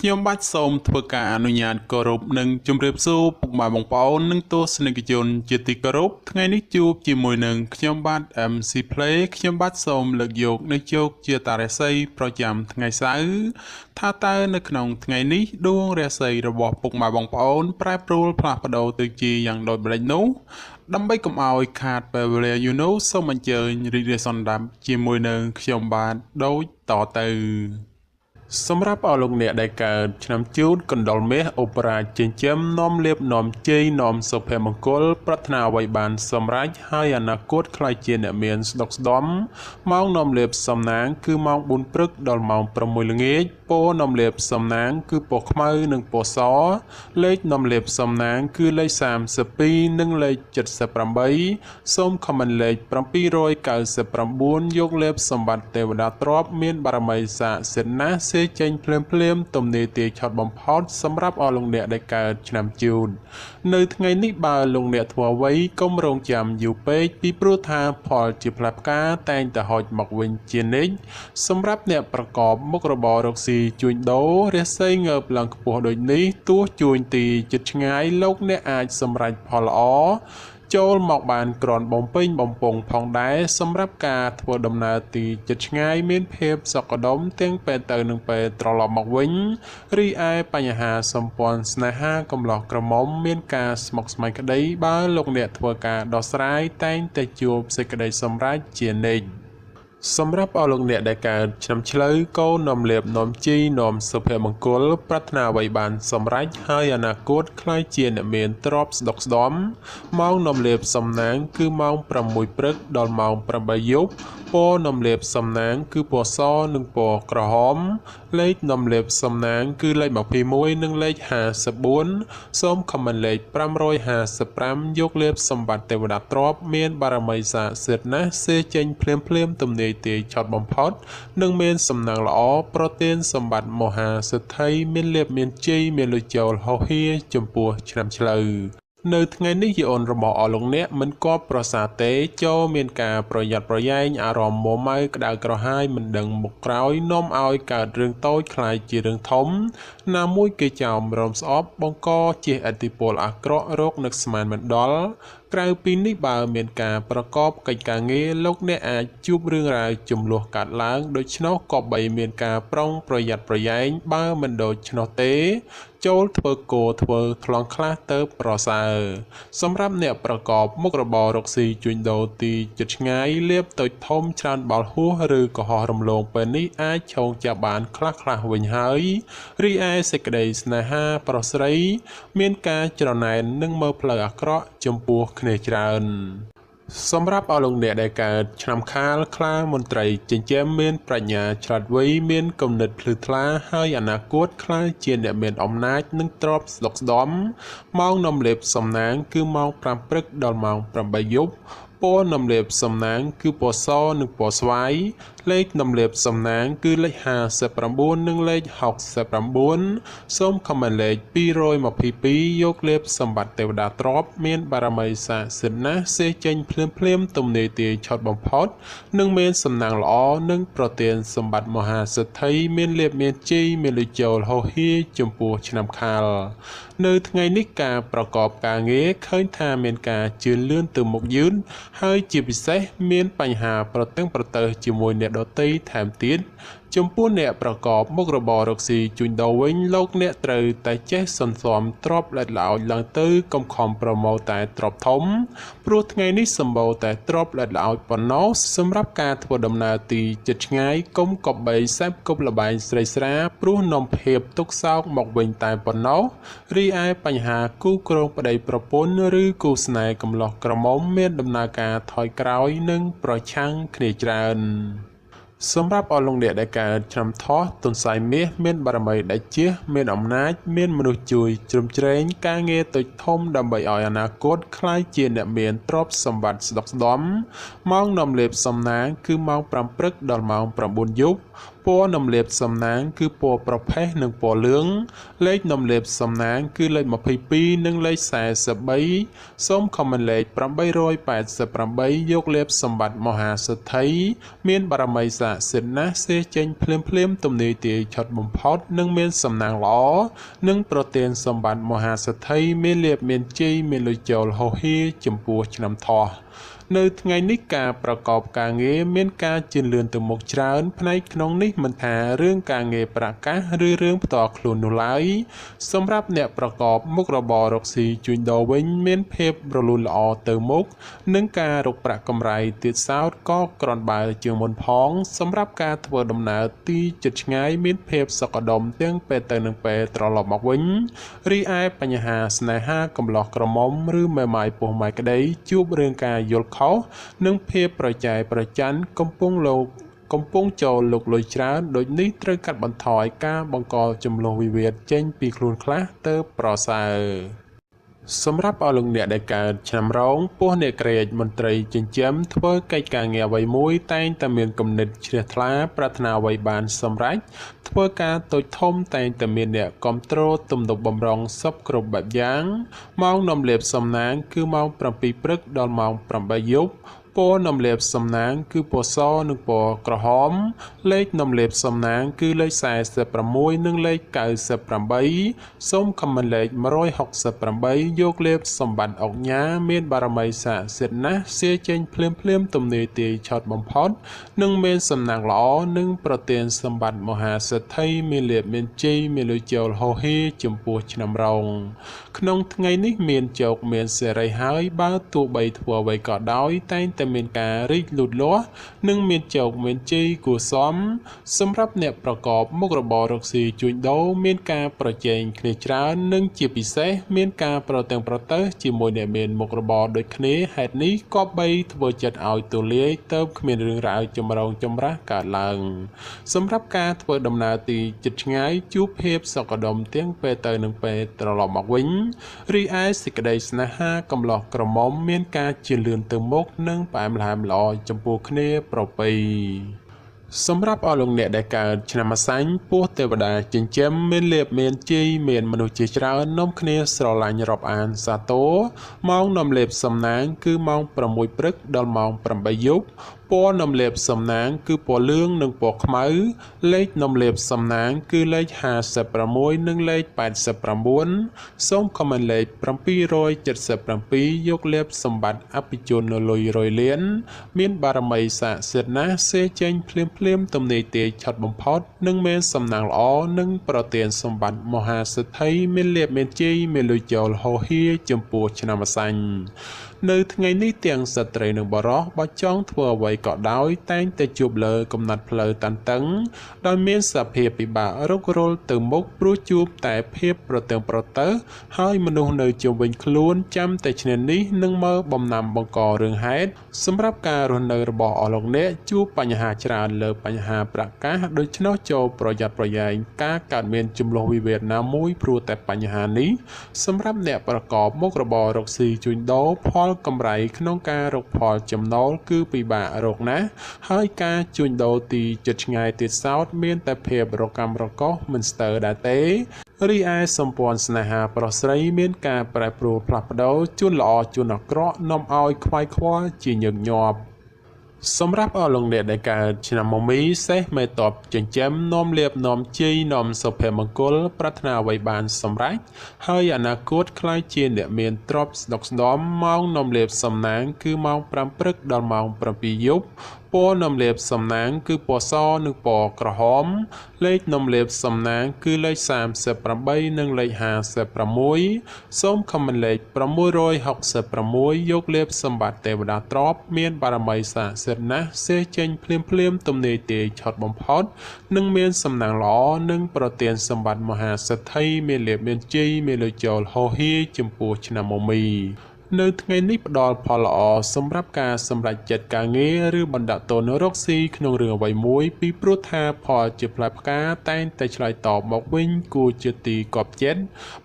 ខ្ញុំបាទសូមធ្វើការអនុញ្ញាតគោរពនិងជម្រាបសួរពុកម៉ែបងប្អូននិងទស្សនិកជនជាទីគោរពថ្ងៃនេះជួបជាមួយនឹងខ្ញុំបាទ MC Play ខ្ញុំបាទសូមលើកយកនៅជោគជាតារាសីប្រចាំថ្ងៃសៅរ៍ថាតើនៅក្នុងថ្ងៃនេះដួងរាសីរបស់ពុកម៉ែបងប្អូនប្រែប្រួលផ្លាស់ប្ដូរទៅជាយ៉ាងដូចម្តេចនោះដើម្បីកុំឲ្យខាតពេលវេលាយូរនោះសូមអញ្ជើញរីករាយសន្តាប់ជាមួយនឹងខ្ញុំបាទដូចតទៅសម្រាប់អស់លោកអ្នកដែលកើតឆ្នាំជូតកណ្ដុរមាសអូបរ៉ាចិញ្ចឹមនាំលៀបនាំជ័យនាំសុភមង្គលប្រាថ្នាអ្វីបានសម្រេចហើយអនាគតខ្លាយជាអ្នកមានស្ដុកស្ដំម៉ោងនាំលៀបសំណាងគឺម៉ោង4ព្រឹកដល់ម៉ោង6ល្ងាចពណ៌នាំលៀបសំណាងគឺពណ៌ខ្មៅនិងពណ៌សលេខនាំលៀបសំណាងគឺលេខ32និងលេខ78សូមខមមិនលេខ799យកលេបសម្បត្តិទេវតាទ្រព្យមានបារមីស័ក្តិសិទ្ធិណាស់សេចេញភ្លាមទំនេរទាឆត់បំផុតសម្រាប់អស់លោកអ្នកដែលកើតឆ្នាំជូតនៅថ្ងៃនេះបើលោកអ្នកធ្វើអ្វីកុំរងចាំយូរពេកពីព្រោះថាផលជាផ្លែផ្កាតែងតែហុចមកវិញជានិច្ចសម្រាប់អ្នកប្រកបមុខរបររកស៊ីជួញដូររាសីងើបឡើងខ្ពស់ដូចនេះទោះជួញទីចិត្តឆ្ងាយលោកអ្នកអាចសម្រេចផលល្អចូលមកបានក្រាន់បំពេញបំពង់ផងដែរសម្រាប់ការធ្វើដំណើរទីចិត្តឆ្ងាយមានភាពសុខដុមទាំងពេលទៅនិងពេលត្រឡប់មកវិញរីឯបញ្ហាសម្ព័ន្ធស្នេហាកំឡោះក្រមុំមានការស្មុគស្មាញក្តីបើលោកអ្នកធ្វើការដោះស្រាយតែងតែជួបសេចក្តីសម្រេចជានិច្ចសម្រាប់អស់លោកអ្នកដែលកើតឆ្នាំឆ្លូវកូននាំលៀបនាំជីនាំសុភមង្គលប្រាថ្នាអ្វីបានសម្រេចហើយអនាគតខ្លាយជាអ្នកមានទ្រព្យស្ដុកស្ដំម៉ោងនាំលៀបសំណាងគឺម៉ោង6ព្រឹកដល់ម៉ោង8យប់ពណ៌នាំលៀបសំណាងគឺពណ៌សនិងពណ៌ក្រហមលេខនាំលៀបសំណាងគឺលេខ21និងលេខ54សូមខមមិនលេខ555យកលេបសម្បត្តិទេវតាទ្រព្យមានបារមីស័ក្តិសិទ្ធិណាស់សេចេញភ្លាមទំនេរទាឆត់បំផុតនិងមានសំណាងល្អប្រទានសម្បត្តិមហាសិទ្ធិមានលៀបមានជ័យមានលុយចូលហោហៀចំពោះឆ្នាំឆ្លូវនៅថ្ងៃនេះយអូនរបស់អស់លោកអ្នកមិនគប់ប្រសាទេចូលមានការប្រយ័ត្នប្រយែងអារម្មណ៍មួម៉ៅក្តៅក្រហាយមិនដឹងមុខក្រោយនាំឲ្យកើតរឿងតូចคล้ายជារឿងធំណាមួយគេចោមរំស្អប់បង្កជាឥទ្ធិពលអាក្រក់រោគនឹកស្មានមិនដល់ក្រៅពីនេះបើមានការប្រកបកិច្ចការងារលោកអ្នកអាចជួបរឿងរ៉ាវចំនួនកាត់ឡើងដូច្នោះក៏បីមានការប្រុងប្រយ័ត្នប្រយែងបើមិនដូច្នោះទេចូលធ្វើគោធ្វើថ្លង់ខ្លះទៅប្រសើរសម្រាប់អ្នកប្រកបមុខរបររកស៊ីជួញដូរទីជិតឆ្ងាយលៀបតូចធំច្រើនបាល់ហួសឬក៏ហោះរំលងពេលនេះអាចឆោងចាប់បានខ្លះវិញហើយរីឯសេចក្តីស្នេហាប្រុសស្រីមានការច្រណែននិងមើលផ្លូវអាក្រក់ចំពោះគ្នាច្រើនសម្រាប់អស់លោកអ្នកដែលកើតឆ្នាំខាលខ្លាមន្ត្រីចិញ្ចឹមមានប្រាជ្ញាឆ្លាតវៃមានគំនិតភ្លឺថ្លាហើយអនាគតខ្លាយជាអ្នកមានអំណាចនិងទ្រព្យស្ដុកស្ដំម៉ោងនាំលេបសំណាងគឺម៉ោង5ព្រឹកដល់ម៉ោង8យប់ពណ៌នាំលៀបសំណាងគឺពណ៌សនិងពណ៌ស្វាយលេខនាំលៀបសំណាងគឺលេខ59និងលេខ69សូមខមមិនលេខ222យកលេបសម្បត្តិទេវតាទ្រព្យមានបារមីស័ក្តិសិទ្ធិណាស់សេចេញភ្លាមទំនេរទាឆត់បំផុតនិងមានសំណាងល្អនិងប្រទានសម្បត្តិមហាសិទ្ធិមានលៀបមានជ័យមានលុយចូលហោហៀចំពោះឆ្នាំខាលនៅថ្ងៃនេះការប្រកបការងារឃើញថាមានការជឿនលឿនទៅមុខយឺនហើយជាពិសេសមានបញ្ហាប្រទឹងប្រទើសជាមួយអ្នកដទៃថែមទៀតចំពោះអ្នកប្រកបមុខរបររកស៊ីជួញដូរវិញលោកអ្នកត្រូវតែចេះសន្សំទ្រព្យល្អិតល្អោចឡើងទៅកុំខំប្រមូលតែទ្រព្យធំព្រោះថ្ងៃនេះសម្បូរតែទ្រព្យល្អិតល្អោចប៉ុណ្ណោះសម្រាប់ការធ្វើដំណើរទីជិតឆ្ងាយកុំកប់បីសេពគប់លបែងស្រីស្រាព្រោះនាំភាពទុកសោកមកវិញតែប៉ុណ្ណោះរីឯបញ្ហាគូគ្រងប្តីប្រពន្ធឬគូស្នេហ៍កំឡោះក្រមុំមានដំណើរការថយក្រោយនិងប្រឆាំងគ្នាច្រើនសម្រាប់អស់លោកអ្នកដែលកើតឆ្នាំថោះទុនសាយមាសមានបារមីដៃជះមានអំណាចមានមនុស្សជួយជ្រោមជ្រែងការងារតូចធំដើម្បីឲ្យអនាគតខ្លាយជាអ្នកមានទ្រព្យសម្បត្តិស្ដុកស្ដំម៉ោងនាំលេបសំណាងគឺម៉ោង5ព្រឹកដល់ម៉ោង9យប់ព ពណ៌នំលាបសំណាងគឺពណ៌ប្រផេះនិងពណ៌លឿងលេខនំលាបសំណាងគឺលេខ22និងលេខ43សូមខមមិនលេខ888យកលេបសម្បត្តិមហាសិទ្ធិមានបារមីស័ក្តិសិទ្ធិណាស់សេចេញភ្លាមទំនាយទាយឆុតបំផុតនិងមានសំណាងល្អនិងប្រទានសម្បត្តិមហាសិទ្ធិមានលៀបមានជ័យមានលុយចូលហោហៀចំពោះឆ្នាំថោះនៅថ្ងៃនេះការប្រកបការងារមានការជឿនលឿនទៅមុខច្រើនផ្នែកក្នុងនេះមិនថារឿងការងារប្រកាសឬរឿងផ្ទាល់ខ្លួននោះឡើយសម្រាប់អ្នកប្រកបមុខរបររកស៊ីជួញដូរវិញមានភាពរលូនល្អទៅមុខនិងការរកប្រាក់កម្រៃទៀតសោតក៏ក្រាន់បើជាងមុនផងសម្រាប់ការធ្វើដំណើរទីជិតឆ្ងាយមានភាពសុខដុមទាំងពេលទៅនិងពេលត្រឡប់មកវិញរីឯបញ្ហាស្នេហាកំឡោះក្រមុំឬមេម៉ាយពោះម៉ាយក្តីជួបរឿងការយល់ខុសនិងភាពប្រចែកប្រច័ណ្ឌកំពុងចូលលោកលុយច្រើនដូចនេះត្រូវកាត់បន្ថយការបង្កចំនួនវិវាទចេញពីខ្លួនខ្លះទៅប្រសើរសម្រាប់អស់លោកអ្នកដែលកើតឆ្នាំរោងពោះអ្នកក្រេតមន្ត្រីចិញ្ចឹមធ្វើកិច្ចការងារអ្វីមួយតែងតែមានគំនិតជ្រះថ្លាប្រាថ្នាអ្វីបានសម្រេចធ្វើការតូចធំតែងតែមានអ្នកគ្រប់គ្រងទំនុកបំរុងសពគ្រប់បែបយ៉ាងម៉ោងនំលាបសំណាងគឺម៉ោង7ព្រឹកដល់ម៉ោង8យប់ពណ៌នំលាបសំណាងគឺពណ៌សនិងពណ៌ក្រហមលេខនំលាបសំណាងគឺលេខ46និងលេខ98សូមខមមិនលេខ168យកលេបសម្បត្តិអុកញ៉ាមានបារមីស័ក្តិសិទ្ធិណាស់សៀចេញភ្លាមទំនាយទាយឆុតបំផុតនិងមានសំណាងល្អនិងប្រទានសម្បត្តិមហាសិទ្ធិមានលៀបមានជ័យមានលុយចូលហោហៀចំពោះឆ្នាំរោងក្នុងថ្ងៃនេះមានជោគមានសេរីហើយបើទោះបីធ្វើអ្វីក៏ដោយតែងតែមានការរីកលូតលាស់និងមានជោគមានជ័យគួរសមសម្រាប់អ្នកប្រកបមុខរបររកស៊ីជួញដូរមានការប្រជែងគ្នាច្រើននិងជាពិសេសមានការប្រទាំងប្រទើសជាមួយអ្នកមានមុខរបរដូចគ្នាហេតុនេះគប្បីធ្វើចិត្តឲ្យទូលាយទៅគ្មានរឿងរ៉ាវចម្រូងចម្រាសកើតឡើងសម្រាប់ការធ្វើដំណើរទីជិតឆ្ងាយជួបភាពសុខដុមទាំងពេលទៅនិងពេលត្រឡប់មកវិញរីឯសេចក្តីស្នេហាកំឡោះក្រមុំមានការជឿនលឿនទៅមុខនិងផ្អែមល្ហែមល្អចំពោះគ្នាប្រពៃសម្រាប់អស់លោកអ្នកដែលកើតឆ្នាំអាសាញ់ពោះទេវតាចិញ្ចឹមមានលៀបមានជ័យមានមនុស្សជាច្រើននាំគ្នាស្រឡាញ់រាប់អានសាទរម៉ោងនាំលៀបសំណាងគឺម៉ោង6ព្រឹកដល់ម៉ោង8យប់ពណ៌នំលាបសំណាងគឺពណ៌លឿងនិងពណ៌ខ្មៅលេខនំលាបសំណាងគឺលេខ56និងលេខ89សូមខមមិនលេខ777យកលេបសម្បត្តិអភិជននៅលុយរយលានមានបារមីស័ក្តិសិទ្ធិណាស់សេចេញភ្លាមទំនាយទាយឆុតបំផុតនិងមានសំណាងល្អនិងប្រទានសម្បត្តិមហាសិទ្ធិមានលៀបមានជ័យមានលុយចូលហោហៀចំពោះឆ្នាំអាសាញ់នៅថ្ងៃនេះទាំងស្ត្រីនិងបុរសបើចង់ធ្វើអ្វីក៏ដោយតែងតែជួបលើកំណត់ផ្លូវតានតឹងដោយមានសភាពពិបាករករល់ទៅមុខព្រោះជួបតែភាពប្រទាំងប្រទើហើយមនុស្សនៅជុំវិញខ្លួនចាំតែឈ្នានេះនឹងមើលបំណាំបង្ករឿងហេតុសម្រាប់ការរស់នៅរបស់អស់លោកអ្នកជួបបញ្ហាច្រើនលើបញ្ហាប្រកាសដូច្នោះចូលប្រយ័ត្នប្រយែងការកើតមានចំនួនវិវាទណាមួយព្រោះតែបញ្ហានេះសម្រាប់អ្នកប្រកបមុខរបររកស៊ីជួញដូរផលកម្រៃក្នុងការរកផលចំណូលគឺពិបាករកណាស់ហើយការជួញដូរទីជិតឆ្ងាយទៀតសោតមានតែភាពរកម្មរកុសមិនស្ទើរដែរទេរីឯសម្ព័ន្ធស្នេហាប្រុសស្រីមានការប្រែប្រួលផ្លាស់ប្ដូរជួនល្អជួនអាក្រក់នាំឲ្យខ្វាយខ្វល់ជាញឹកញាប់សម្រាប់អស់លោកអ្នកដែលកើតឆ្នាំមមីសេះមេតបចិញ្ចឹមនាំលៀបនាំជ័យនាំសុភមង្គលប្រាថ្នាអ្វីបានសម្រេចហើយអនាគតខ្លាយជាអ្នកមានទ្រព្យស្ដុកស្ដម្ភម៉ោងនាំលៀបសំណាងគឺម៉ោង5ព្រឹកដល់ម៉ោង7យប់ពណ៌នំលាបសំណាងគឺពណ៌សនិងពណ៌ក្រហមលេខនំលាបសំណាងគឺលេខ38និងលេខ56សូមខមមិនលេខ666យកលេបសម្បត្តិទេវតាទ្រព្យមានបារមីស័ក្តិសិទ្ធិណាស់សេចេញភ្លាមទំនាយទាយឆុតបំផុតនិងមានសំណាងល្អនិងប្រទានសម្បត្តិមហាសិទ្ធិមានលៀបមានជ័យមានលុយចូលហោហៀចំពោះឆ្នាំមមី នៅថ្ងៃនេះផ្ដល់ផលល្អសម្រាប់ការសម្រេចចិត្តការងារឬបណ្ដាក់តូនរកស៊ីក្នុងរឿងអ្វីមួយពីព្រោះថាផលជាផ្លែផ្កាតែងតែឆ្លើយតបមកវិញគួរជាទីគាប់ចិត្ត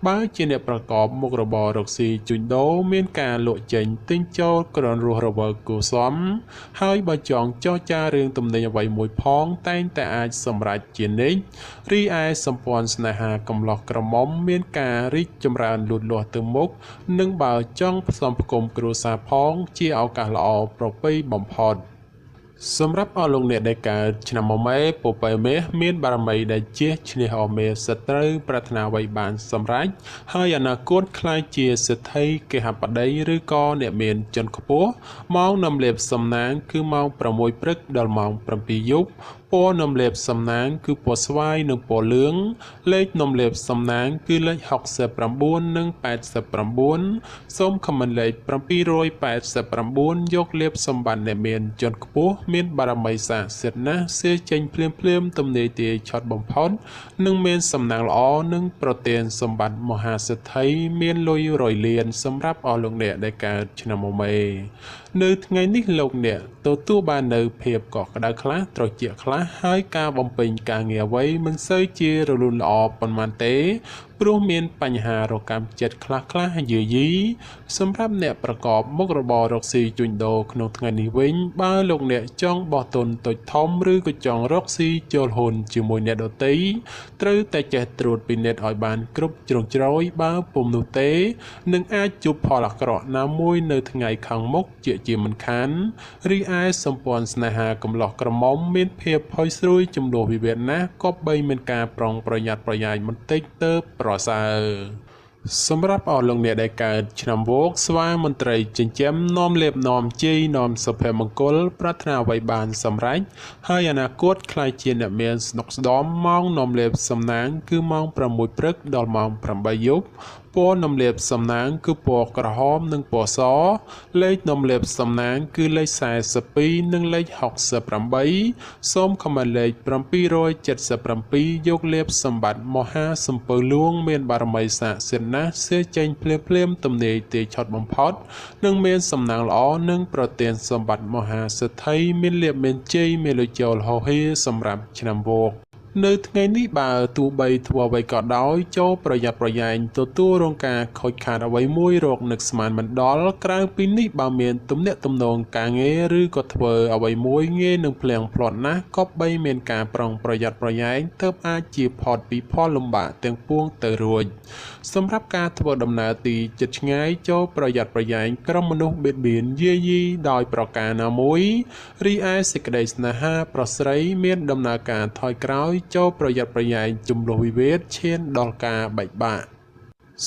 បើជាអ្នកប្រកបមុខរបររកស៊ីជួញដូរមានការលក់ចេញទិញចូលក្រនរស់រវើកគួរសមហើយបើចង់ចរចារឿងទំនិញអ្វីមួយផងតែងតែអាចសម្រេចជានិច្ចរីឯសម្ព័ន្ធស្នេហាកំឡោះក្រមុំមានការរីកចម្រើនលូតលាស់ទៅមុខនិងបើចង់ផ្សំផ្គុំគ្រួសារផងជាឱកាសល្អប្រពៃបំផុតសម្រាប់អស់លោកអ្នកដែលកើតឆ្នាំមមែពពែមេមានបារមីដែលជាឈ្នះអស់មេសត្រូវប្រាថ្នាអ្វីបានសម្រេចហើយអនាគតខ្លាយជាសេដ្ឋីគេហបតីឬក៏អ្នកមានជាន់ខ្ពស់ម៉ោងនាំលេបសំណាងគឺម៉ោង6ព្រឹកដល់ម៉ោង7យប់ពណ៌នំលេបសំណាងគឺពណ៌ស្វាយនិងពណ៌លឿងលេខនំលេបសំណាងគឺលេខ69និង89សូមខមមិនលេខ789យកលេបសម្បត្តិអ្នកមានជាន់ខ្ពស់មានបារមីស័ក្តិសិទ្ធិណាស់សៀចេញភ្លាមទំនាយទាយឆត់បំផុតនិងមានសំណាងល្អនិងប្រទានសម្បត្តិមហាសេដ្ឋីមានលុយរយលានសម្រាប់អស់លោកអ្នកដែលកើតឆ្នាំមមែនៅថ្ងៃនេះលោកអ្នកទទួលបាននៅភាពកក់ក្ដៅខ្លះត្រជាក់ខ្លះហើយការបំពេញការងារអ្វីមិនសូវជារលូនល្អប៉ុន្មានទេព្រោះមានបញ្ហារកម្មចិត្តខ្លះយាយីសម្រាប់អ្នកប្រកបមុខរបររកស៊ីជួញដូរក្នុងថ្ងៃនេះវិញបើលោកអ្នកចង់បោះទុនតូចធំឬក៏ចង់រកស៊ីចូលហ៊ុនជាមួយអ្នកដទៃត្រូវតែចេះត្រួតពិនិត្យឲ្យបានគ្រប់ជ្រុងជ្រោយបើពុំនោះទេនឹងអាចជួបផលអាក្រក់ណាមួយនៅថ្ងៃខាងមុខជាមិនខានរីឯសម្ព័ន្ធស្នេហាកំឡោះក្រមុំមានភាពផុយស្រួយចំនួនវិវាទណាស់ក៏បីមានការប្រុងប្រយ័ត្នប្រយែងបន្តិចទៅប្រសើរសម្រាប់អស់លោកអ្នកដែលកើតឆ្នាំវោកស្វាមន្ត្រីចិញ្ចឹមនាំលេបនាំជ័យនាំសុភមង្គលប្រាថ្នាអ្វីបានសម្រេចហើយអនាគតខ្លាយជាអ្នកមានស្នុកស្ដំម៉ោងនាំលេបសំណាងគឺម៉ោង6ព្រឹកដល់ម៉ោង8យប់ពណ៌នំលេបសំណាងគឺពណ៌ក្រហមនិងពណ៌សលេខនំលេបសំណាងគឺលេខ42និងលេខ68សូមខមមិនលេខ777យកលេបសម្បត្តិមហាសំពៅលួងមានបារមីស័ក្តិសិទ្ធិណាស់សេចេញភ្លាមទំនាយទាយឆត់បំផុតនិងមានសំណាងល្អនិងប្រទានសម្បត្តិមហាសេដ្ឋីមានលៀបមានជ័យមានលុយចូលហោហៀសម្រាប់ឆ្នាំវោកនៅថ្ងៃនេះបើទោះបីធ្វើអ្វីក៏ដោយចូលប្រយ័ត្នប្រយែងទទួលរងការខូចខាតអ្វីមួយរកនឹកស្មានមិនដល់ក្រៅពីនេះបើមានទំនាក់ទំនងការងារឬក៏ធ្វើអ្វីមួយងាយនឹងភ្លៀងផ្្លាត់ណាស់ក៏បីមានការប្រុងប្រយ័ត្នប្រយែងទើបអាចជាផុតពីផលលំបាកទាំងពួងទៅរួចសម្រាប់ការធ្វើដំណើរទីជិតឆ្ងាយចូលប្រយ័ត្នប្រយែងក្រុមមនុស្សបៀតបៀនយាយីដោយប្រការណាមួយរីឯសេចក្តីស្នេហាប្រស្រីមានដំណើរការថយក្រោយចូលប្រយ័ត្នប្រយែងជំលោះវិវាទឈានដល់ការបែកបាក់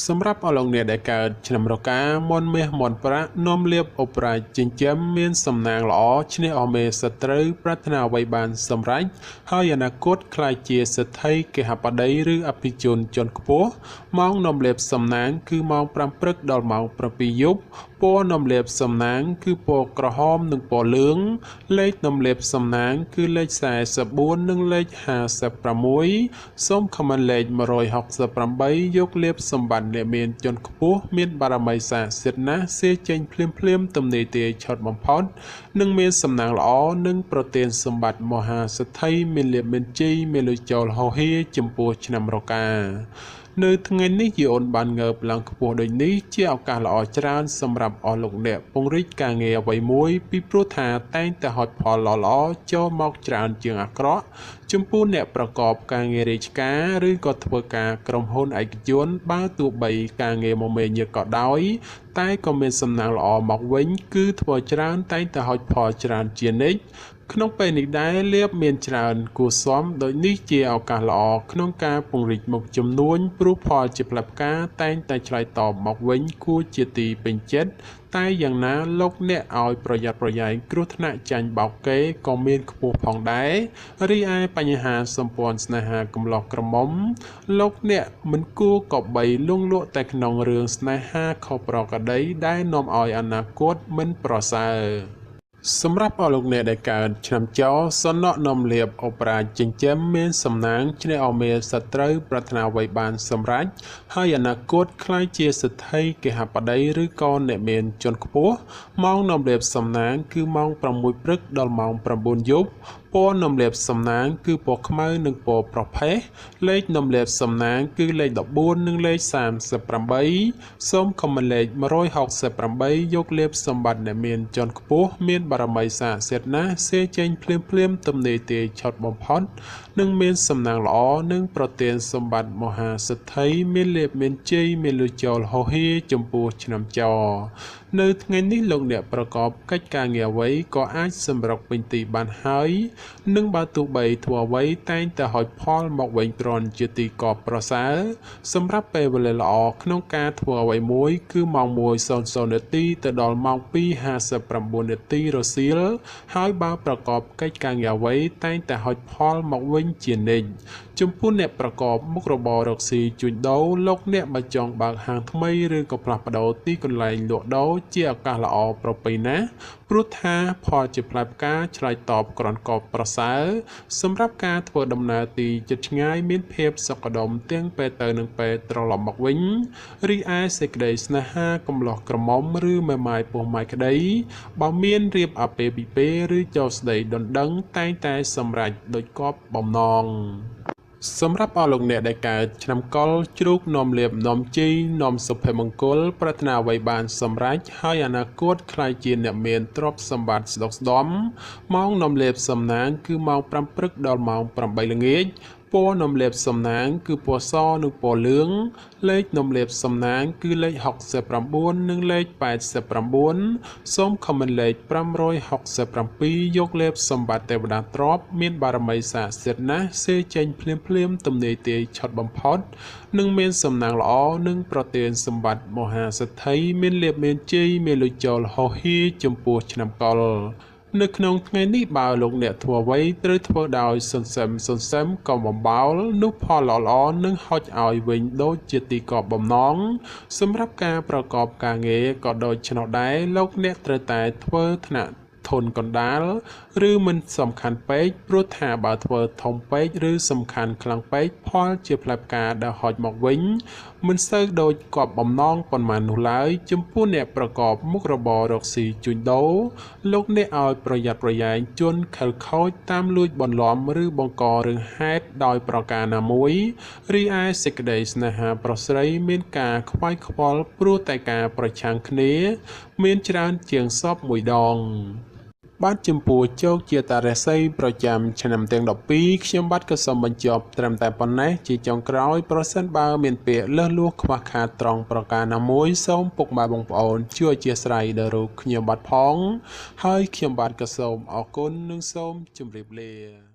សម្រាប់អស់លោកអ្នកដែលកើតឆ្នាំរកាមន់មាសមន់ប្រាក់នាំលៀបអបរាជចិញ្ចឹមមានសំណាងល្អឈ្នះអស់មេសត្រូវប្រាថ្នាអ្វីបានសម្រេចហើយអនាគតខ្លាយជាសេដ្ឋីគេហបតីឬអភិជនជាន់ខ្ពស់ម៉ោងនាំលៀបសំណាងគឺម៉ោង5ព្រឹកដល់ម៉ោង7យប់ពណ៌នំលេបសំណាងគឺពណ៌ក្រហមនិងពណ៌លឿងលេខនំលេបសំណាងគឺលេខ44និងលេខ56សូមខមមិនលេខ168យកលេបសម្បត្តិអ្នកមានជាន់ខ្ពស់មានបារមីស័ក្តិសិទ្ធិណាស់សេចេញភ្លាមទំនាយទាយឆត់បំផុតនិងមានសំណាងល្អនិងប្រទានសម្បត្តិមហាសេដ្ឋីមានលៀបមានជ័យមានលុយចូលហោហៀចំពោះឆ្នាំរកានៅថ្ងៃនេះយអូនបានងើបឡើងខ្ពស់ដូចនេះជាឱកាសល្អច្រើនសម្រាប់អស់លោកអ្នកពង្រីកការងារអ្វីមួយពីព្រោះថាតែងតែហុចផលល្អចូលមកច្រើនជាងអាក្រក់ចំពោះអ្នកប្រកបការងាររាជការឬក៏ធ្វើការក្រុមហ៊ុនឯកជនបើទោះបីការងារមមាញឹកក៏ដោយតែក៏មានសំណាងល្អមកវិញគឺធ្វើច្រើនតែងតែហុចផលច្រើនជានិច្ចក្នុងពេលនេះដែរលៀបមានច្រើនគួរសមដូចនេះជាឱកាសល្អក្នុងការពង្រីកមុខចំនួនព្រោះផលជាផ្លែផ្កាតែងតែឆ្លើយតបមកវិញគួរជាទីពេញចិត្តតែយ៉ាងណាលោកអ្នកឲ្យប្រយ័ត្នប្រយែងគ្រោះថ្នាក់ចាញ់បោកគេក៏មានខ្ពស់ផងដែររីឯបញ្ហាសម្ព័ន្ធស្នេហាកំឡោះក្រមុំលោកអ្នកមិនគួរក៏បីលង់លក់តែក្នុងរឿងស្នេហាខុសប្រក្រតីដែលនាំឲ្យអនាគតមិនប្រសើរ សម្រាប់អស់លោកអ្នកដែលកើតឆ្នាំចោសំណក់នំលៀបអូប៉ារ៉ាចិញ្ចឹមមានសំណាងឆ្នេះអមេសត្រូវប្រាថ្នាអ្វីបានសម្រេចហើយអនាគតខ្លាយជាសិទ្ធិគេហបតីឬក៏អ្នកមានជាន់ខ្ពស់ម៉ោងនំលៀបសំណាងគឺម៉ោង6ព្រឹកដល់ម៉ោង9យប់ពណ៌នំលៀបសំណាងគឺពណ៌ខ្មៅនិងពណ៌ប្រផេះលេខនំលៀបសំណាងគឺលេខ14និងលេខ38សូមខមមិនលេខ168យកលៀបសម្បត្តិអ្នកមានជាន់ខ្ពស់មានបារមីស័ក្តិសិទ្ធិណាស់សេចេញភ្លាមទំនេរទាយឆុតបំផុតនិងមានសំណាងល្អនិងប្រទានសម្បត្តិមហាសិទ្ធិមានលៀបមានជ័យមានលុយចូលហោហៀចំពោះឆ្នាំចោនៅថ្ងៃនេះលោកអ្នកប្រកបកិច្ចការងារអ្វីក៏អាចសម្រុកពេញទីបានហើយនិងបើទោះបីធ្វើអ្វីតែងតែហុចផលមកវិញគ្រាន់ជាទីកប់ប្រសើរសម្រាប់ពេលវេលាល្អក្នុងការធ្វើអ្វីមួយគឺម៉ោង1:00នាទីទៅដល់ម៉ោង2:59នាទីរសៀលហើយបើប្រកបកិច្ចការងារអ្វីតែងតែហុចផលមកវិញជានិច្ចចំពោះអ្នកប្រកបមុខរបររកស៊ីជួញដូរលោកអ្នកបើចង់បើកហាងថ្មីឬក៏ផ្លាស់ប្ដូរទីកន្លែងលក់ដូរជាឱកាសល្អប្រពៃណាព្រោះថាផលជាផ្លែផ្កាឆ្លើយតបក្រនកបប្រសើរសម្រាប់ការធ្វើដំណើរទីជិតឆ្ងាយមានភាពសុខដុមទាំងពេលទៅនិងពេលត្រឡប់មកវិញរីឯសេចក្តីស្នេហាកំឡោះក្រមុំឬមេម៉ាយពោះម៉ាយក្តីបើមានរៀបអាពាហ៍ពិពាហ៍ឬចូលស្តីដណ្ដឹងតែងតែសម្រេចដោយគប់បំណងសម្រាប់អស់លោកអ្នកដែលកើតឆ្នាំកុរជ្រូកនាំលៀបនាំជីនាំសុភមង្គលប្រាថ្នាអ្វីបានសម្រេចហើយអនាគតខ្លាយជាអ្នកមានទ្រព្យសម្បត្តិស្ដុកស្ដម្ភម៉ោងនាំលៀបសំណាងគឺម៉ោង5ព្រឹកដល់ម៉ោង8ល្ងាចពណ៌នំលៀបសំណាងគឺពណ៌សនិងពណ៌លឿងលេខនំលៀបសំណាងគឺលេខ69និងលេខ89សូមខមមិនលេខ567យកលៀបសម្បត្តិទេវតាទ្រព្យមានបារមីស័ក្តិសិទ្ធិណាស់សេចេញភ្លាមទំនេរទាយឆុតបំផុតនិងមានសំណាងល្អនិងប្រទានសម្បត្តិមហាសិទ្ធិមានលៀបមានជ័យមានលុយចូលហោហៀចំពោះឆ្នាំកុរនៅក្នុងថ្ងៃនេះបើលោកអ្នកធ្វើអ្វីត្រូវធ្វើដោយសន្សឹមកុំបំបោលនោះផលល្អនឹងហុចឲ្យវិញដូចជាទីកប់បំណងសម្រាប់ការប្រកបការងារក៏ដូចនោះដែរលោកអ្នកត្រូវតែធ្វើថ្នាក់ធនកណ្ដាលឬមិនសំខាន់ពេកព្រោះថាបើធ្វើធំពេកឬសំខាន់ខ្លាំងពេកផលជាផ្លែផ្កាដែលហុចមកវិញមិនសូវដូចគប់បំណងប៉ុន្មាននោះឡើយចំពោះអ្នកប្រកបមុខរបររកស៊ីជួញដូរលោកអ្នកឲ្យប្រយ័ត្នប្រយែងជន់ខិលខូចតាមលួចបន្លំឬបង្ករឿងហេតុដោយប្រការណាមួយរីឯសេចក្តីស្នេហាប្រុសស្រីមានការខ្វាយខ្វល់ព្រោះតែការប្រឆាំងគ្នាមានច្រើនជាងសពមួយដងបាទចំពោះជោគជាតារាសីប្រចាំឆ្នាំទាំង12ខ្ញុំបាទក៏សូមបញ្ចប់ត្រឹមតែប៉ុណ្ណេះជាចុងក្រោយប្រសិនបើមានពាក្យលើសលួសខ្វះខាតត្រង់ប្រការណាមួយសូមពុកម៉ែបងប្អូនជួយអធ្យាស្រ័យដល់រូបខ្ញុំបាទផងហើយខ្ញុំបាទក៏សូមអរគុណនិងសូមជម្រាបលា